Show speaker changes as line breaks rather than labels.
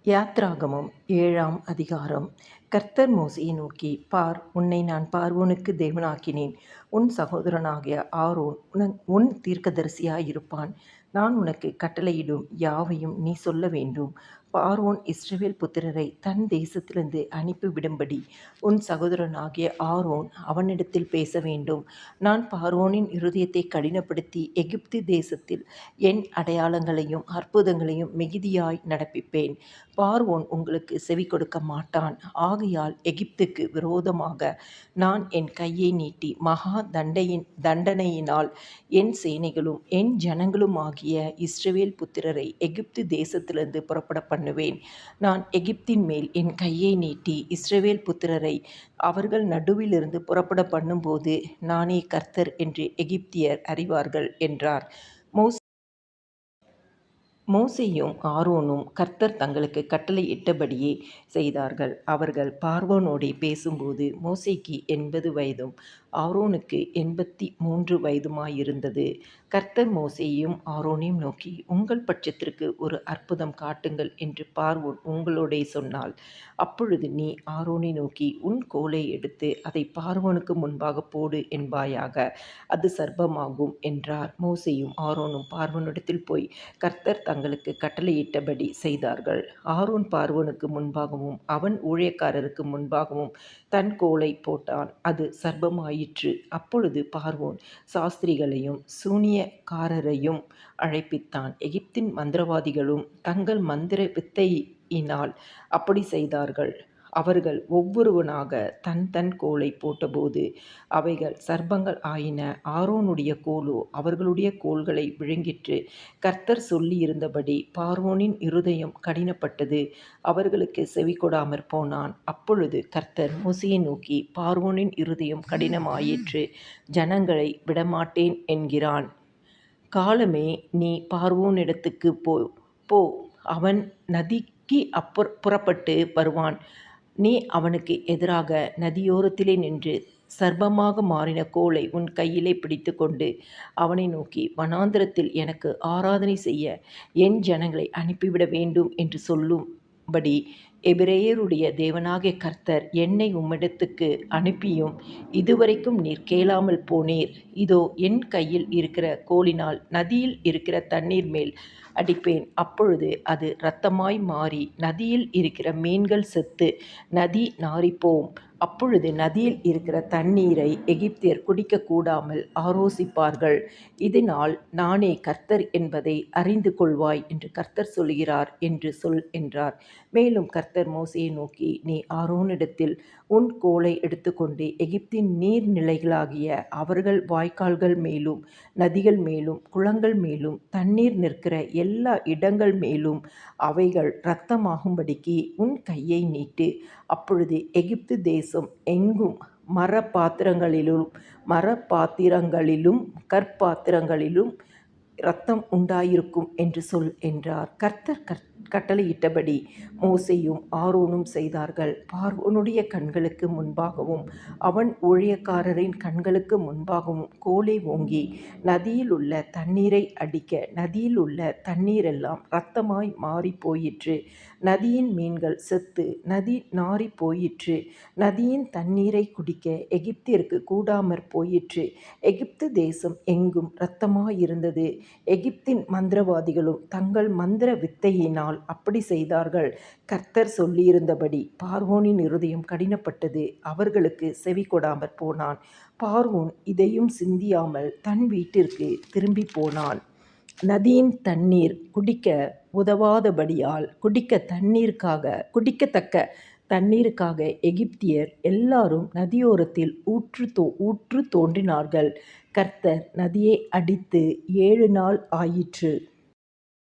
யாத்ராகமம் 7ஆம் அதிகாரம். கர்த்தர் மோசேயை நோக்கி, பார், உன்னை நான் பார்வோனுக்கு தேவனாக்கினேன். உன் சகோதரனாகிய ஆரோன் உன் தீர்க்கதரிசியாயிருப்பான். நான் உனக்கு கட்டளையிடும் யாவையும் நீ சொல்ல வேண்டும். பார்வோன் இஸ்ரவேல் புத்திரரை தன் தேசத்திலிருந்து அனுப்பிவிடும்படி உன் சகோதரனாகிய ஆரோன் அவனிடத்தில் பேச வேண்டும். நான் பார்வோனின் இருதயத்தை கடினப்படுத்தி எகிப்து தேசத்தில் என் அடையாளங்களையும் அற்புதங்களையும் மிகுதியாய் நடப்பிப்பேன். பார்வோன் உங்களுக்கு செவி கொடுக்க மாட்டான். ஆகையால் எகிப்துக்கு விரோதமாக நான் என் கையை நீட்டி மகா தண்டனையினால் என் சேனைகளும் என் ஜனங்களுமாகிய இஸ்ரவேல் புத்திரரை எகிப்து தேசத்திலிருந்து புறப்பட பண்ணுவேன். நான் எகிப்தின் மேல் என் கையை நீட்டி இஸ்ரவேல் புத்திரரை அவர்கள் நடுவிலிருந்து புறப்பட பண்ணும்போது நானே கர்த்தர் என்று எகிப்தியர் அறிவார்கள் என்றார். மோசேயும் ஆரோனும் கர்த்தர் தங்களுக்கு கட்டளையிட்டபடியே செய்தார்கள். அவர்கள் பார்வோனோடே பேசும்போது மோசேக்கு 80 வயதும் ஆரோனுக்கு 83 வயதுமாயிருந்தது. கர்த்தர் மோசேயையும் ஆரோனையும் நோக்கி, உங்கள் பட்சத்திற்கு ஒரு அற்புதம் காட்டுங்கள் என்று பார்வோன் உங்களோடே சொன்னால், அப்பொழுது நீ ஆரோனை நோக்கி, உன் கோலை எடுத்து அதை பார்வோனுக்கு முன்பாக போடு என்பாயாக, அது சர்ப்பமாகும் என்றார். மோசேயும் ஆரோனும் பார்வோனிடத்தில் போய் கர்த்தர் தங்களுக்கு கட்டளையிட்டபடி செய்தார்கள். ஆரோன் பார்வோனுக்கு முன்பாகவும் அவன் ஊழியக்காரருக்கு முன்பாகவும் தன் கோலை போட்டான். அது சர்ப்பமாயிற்று. அப்பொழுது பார்வோன் சாஸ்திரிகளையும் சூனியக்காரரையும் அழைப்பித்தான். எகிப்தின் மந்திரவாதிகளும் தங்கள் மந்திர வித்தையினால் அப்படி செய்தார்கள். அவர்கள் ஒவ்வொருவனாக தன் தன் கோலை போட்டபோது அவைகள் சர்ப்பங்கள் ஆயின. ஆரோனுடைய கோலோ அவர்களுடைய கோல்களை விழுங்கிற்று. கர்த்தர் சொல்லியிருந்தபடி பார்வோனின் இருதயம் கடினப்பட்டது. அவர்களுக்கு செவி கொடாமற் போனான். அப்பொழுது கர்த்தர் மோசேயை நோக்கி, பார்வோனின் இருதயம் கடினமாயிற்று, ஜனங்களை விடமாட்டேன் என்கிறான். காலமே நீ பார்வோனிடத்துக்கு போ, அவன் நதிக்கு புறப்பட்டு வருவான். நீ அவனுக்கு எதிராக நதியோரத்திலே நின்று சர்ப்பமாக மாறின கோலை உன் கையிலே பிடித்து கொண்டு அவனை நோக்கி, வனாந்திரத்தில் எனக்கு ஆராதனை செய்ய என் ஜனங்களை அனுப்பிவிட வேண்டும் என்று சொல்லும்படி எபிரெயருடைய தேவனாகிய கர்த்தர் என்னை உம்மிடத்துக்கு அனுப்பியும் இதுவரைக்கும் நீர் கேளாமல் போனீர். இதோ என் கையில் இருக்கிற கோலினால் நதியில் இருக்கிற தண்ணீர் மேல் அடிப்பேன். அப்பொழுது அது இரத்தமாய் மாறி நதியில் இருக்கிற மீன்கள் செத்து நதி நாறிப்போம். அப்பொழுது நதியில் இருக்கிற தண்ணீரை எகிப்தியர் குடிக்கக்கூடாமல் ஆரோசிப்பார்கள். இதனால் நானே கர்த்தர் என்பதை அறிந்து கொள்வாய் என்று கர்த்தர் சொல்கிறார் என்று சொல் என்றார். மேலும் கர்த்தர் மோசேயை நோக்கி, நீ ஆரோனிடத்தில் உன் கோலை எடுத்துக்கொண்டு எகிப்தின் நீர்நிலைகளாகிய அவர்கள் வாய்க்கால்கள் மேலும் நதிகள் மேலும் குளங்கள் மேலும் தண்ணீர் நிற்கிற எல்லா இடங்கள் மேலும் அவைகள் இரத்தமாகும்படிக்கு உன் கையை நீட்டு. அப்பொழுது எகிப்து தேசம் எங்கும் மரப்பாத்திரங்களிலும் கற்பாத்திரங்களிலும் இரத்தம் உண்டாயிருக்கும் என்று சொல் என்றார். கர்த்தர் கட்டளையிட்டபடி மோசேயும் ஆரோனும் செய்தார்கள். பார்வோனுடைய கண்களுக்கு முன்பாகவும் அவன் ஊழியக்காரரின் கண்களுக்கு முன்பாகவும் கோலை ஓங்கி நதியில் உள்ள தண்ணீரை அடிக்க நதியில் உள்ள தண்ணீரெல்லாம் இரத்தமாய் மாறி போயிற்று. நதியின் மீன்கள் செத்து நதி நாறி போயிற்று. நதியின் தண்ணீரை குடிக்க எகிப்திற்கு கூடாமற் போயிற்று. எகிப்து தேசம் எங்கும் இரத்தமாயிருந்தது. எகிப்தின் மந்திரவாதிகளும் தங்கள் மந்திர வித்தையினால் அப்படி செய்தார்கள். கர்த்தர் சொல்லியிருந்தபடி பார்வோனின் இருதயம் கடினப்பட்டது. அவர்களுக்கு செவி கொடாமற் போனான். பார்வோன் இதையும் சிந்தியாமல் தன் வீட்டிற்கு திரும்பி போனான். நதியின் தண்ணீர் குடிக்க உதவாதபடியால் குடிக்கத்தக்க தண்ணீருக்காக எகிப்தியர் எல்லாரும் நதியோரத்தில் ஊற்று தோண்டினார்கள். கர்த்தர் நதியை அடித்து 7 நாள் ஆயிற்று.